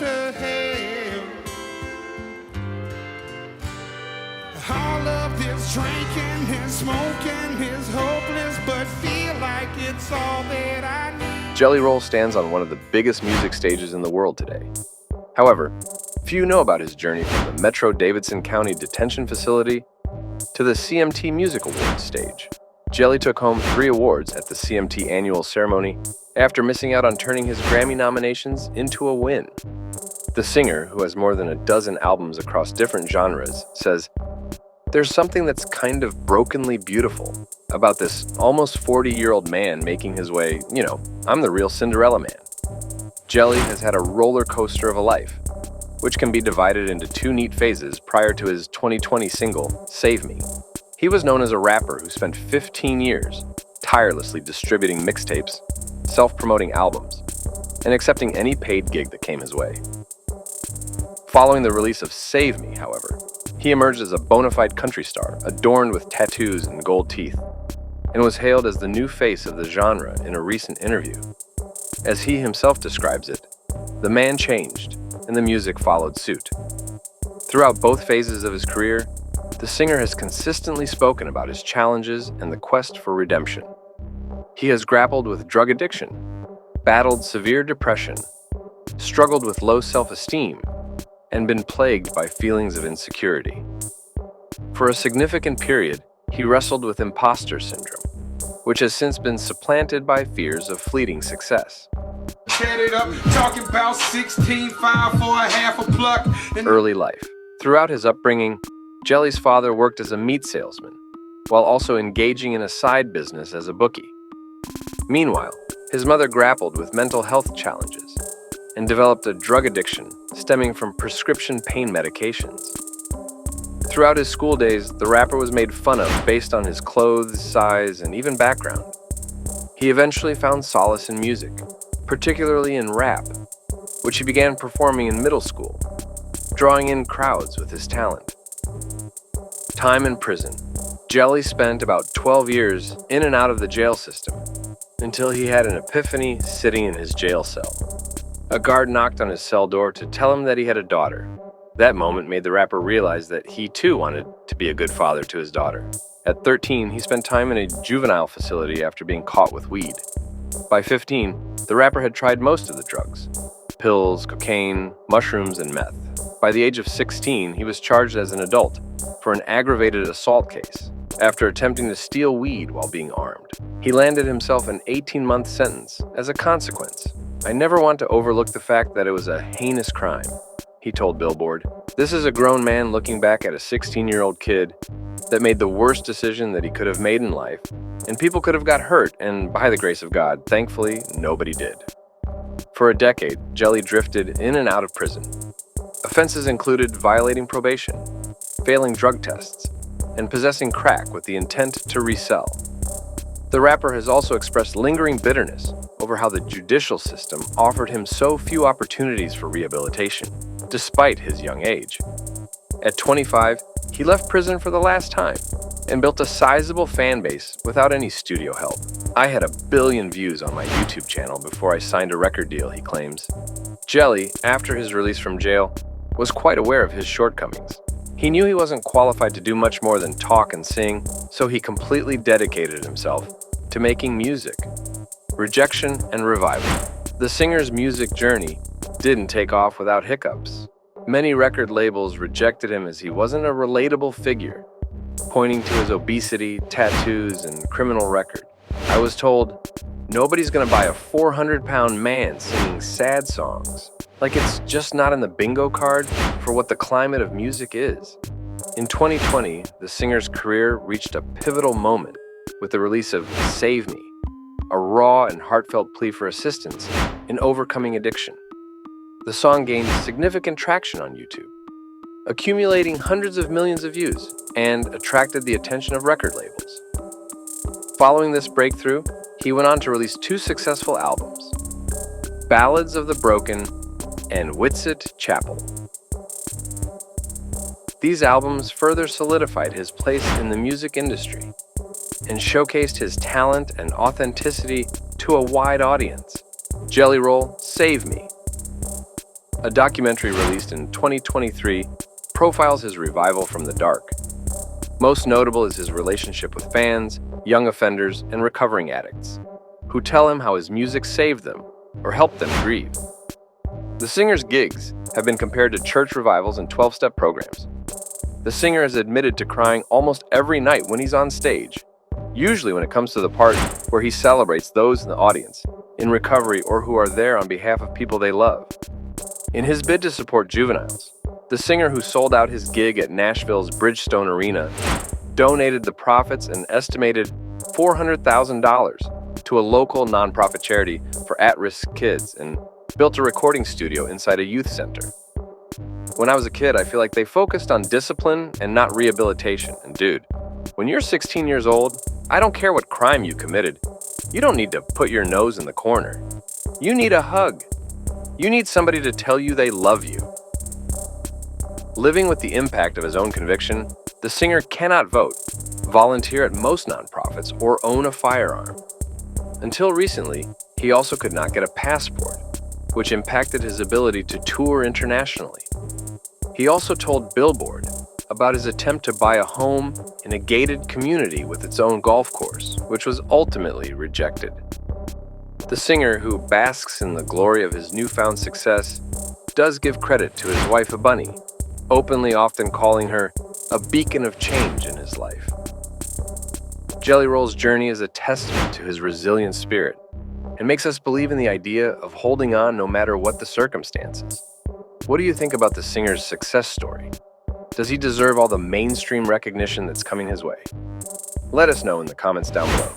to hell. All of this drinking and smoking is hopeless, but feel like it's all that I need. Jelly Roll stands on one of the biggest music stages in the world today. However, few know about his journey from the Metro Davidson County Detention Facility to the CMT Music Awards stage. Jelly took home 3 awards at the CMT annual ceremony after missing out on turning his Grammy nominations into a win. The singer, who has more than a dozen albums across different genres, says, "There's something that's kind of brokenly beautiful about this almost 40-year-old man making his way, I'm the real Cinderella man." Jelly has had a roller coaster of a life, which can be divided into 2 neat phases prior to his 2020 single, Save Me. He was known as a rapper who spent 15 years tirelessly distributing mixtapes, self-promoting albums, and accepting any paid gig that came his way. Following the release of Save Me, however, he emerged as a bona fide country star, adorned with tattoos and gold teeth, and was hailed as the new face of the genre in a recent interview. As he himself describes it, the man changed, and the music followed suit. Throughout both phases of his career, the singer has consistently spoken about his challenges and the quest for redemption. He has grappled with drug addiction, battled severe depression, struggled with low self-esteem, and been plagued by feelings of insecurity. For a significant period, he wrestled with imposter syndrome, which has since been supplanted by fears of fleeting success. Early life. Throughout his upbringing, Jelly's father worked as a meat salesman, while also engaging in a side business as a bookie. Meanwhile, his mother grappled with mental health challenges and developed a drug addiction stemming from prescription pain medications. Throughout his school days, the rapper was made fun of based on his clothes, size, and even background. He eventually found solace in music, particularly in rap, which he began performing in middle school, drawing in crowds with his talent. Time in prison. Jelly spent about 12 years in and out of the jail system until he had an epiphany sitting in his jail cell. A guard knocked on his cell door to tell him that he had a daughter. That moment made the rapper realize that he too wanted to be a good father to his daughter. At 13, he spent time in a juvenile facility after being caught with weed. By 15, the rapper had tried most of the drugs: pills, cocaine, mushrooms, and meth. By the age of 16, he was charged as an adult for an aggravated assault case after attempting to steal weed while being armed. He landed himself an 18-month sentence as a consequence. "I never want to overlook the fact that it was a heinous crime," he told Billboard. "This is a grown man looking back at a 16-year-old kid that made the worst decision that he could have made in life, and people could have got hurt, and by the grace of God, thankfully, nobody did." For a decade, Jelly drifted in and out of prison. Offenses included violating probation, failing drug tests, and possessing crack with the intent to resell. The rapper has also expressed lingering bitterness over how the judicial system offered him so few opportunities for rehabilitation, despite his young age. At 25, he left prison for the last time and built a sizable fan base without any studio help. "I had 1 billion views on my YouTube channel before I signed a record deal," he claims. Jelly, after his release from jail, was quite aware of his shortcomings. He knew he wasn't qualified to do much more than talk and sing, so he completely dedicated himself to making music. Rejection and revival. The singer's music journey didn't take off without hiccups. Many record labels rejected him as he wasn't a relatable figure, pointing to his obesity, tattoos, and criminal record. "I was told, nobody's gonna buy a 400-pound man singing sad songs. Like it's just not in the bingo card for what the climate of music is." In 2020, the singer's career reached a pivotal moment with the release of Save Me, a raw and heartfelt plea for assistance in overcoming addiction. The song gained significant traction on YouTube, accumulating hundreds of millions of views, and attracted the attention of record labels. Following this breakthrough, he went on to release 2 successful albums, Ballads of the Broken and Whitsett Chapel. These albums further solidified his place in the music industry and showcased his talent and authenticity to a wide audience. Jelly Roll, Save Me. A documentary released in 2023 profiles his revival from the dark. Most notable is his relationship with fans, young offenders, and recovering addicts, who tell him how his music saved them or helped them grieve. The singer's gigs have been compared to church revivals and 12-step programs. The singer has admitted to crying almost every night when he's on stage, usually when it comes to the part where he celebrates those in the audience, in recovery, or who are there on behalf of people they love. In his bid to support juveniles, the singer, who sold out his gig at Nashville's Bridgestone Arena, donated the profits, an estimated $400,000, to a local nonprofit charity for at-risk kids and built a recording studio inside a youth center. When I was a kid, I feel like they focused on discipline and not rehabilitation. And dude, when you're 16 years old, I don't care what crime you committed. You don't need to put your nose in the corner. You need a hug. You need somebody to tell you they love you. Living with the impact of his own conviction, the singer cannot vote, volunteer at most nonprofits, or own a firearm. Until recently, he also could not get a passport, which impacted his ability to tour internationally. He also told Billboard about his attempt to buy a home in a gated community with its own golf course, which was ultimately rejected. The singer, who basks in the glory of his newfound success, does give credit to his wife, Bunny, openly often calling her a beacon of change in his life. Jelly Roll's journey is a testament to his resilient spirit and makes us believe in the idea of holding on no matter what the circumstances. What do you think about the singer's success story? Does he deserve all the mainstream recognition that's coming his way? Let us know in the comments down below.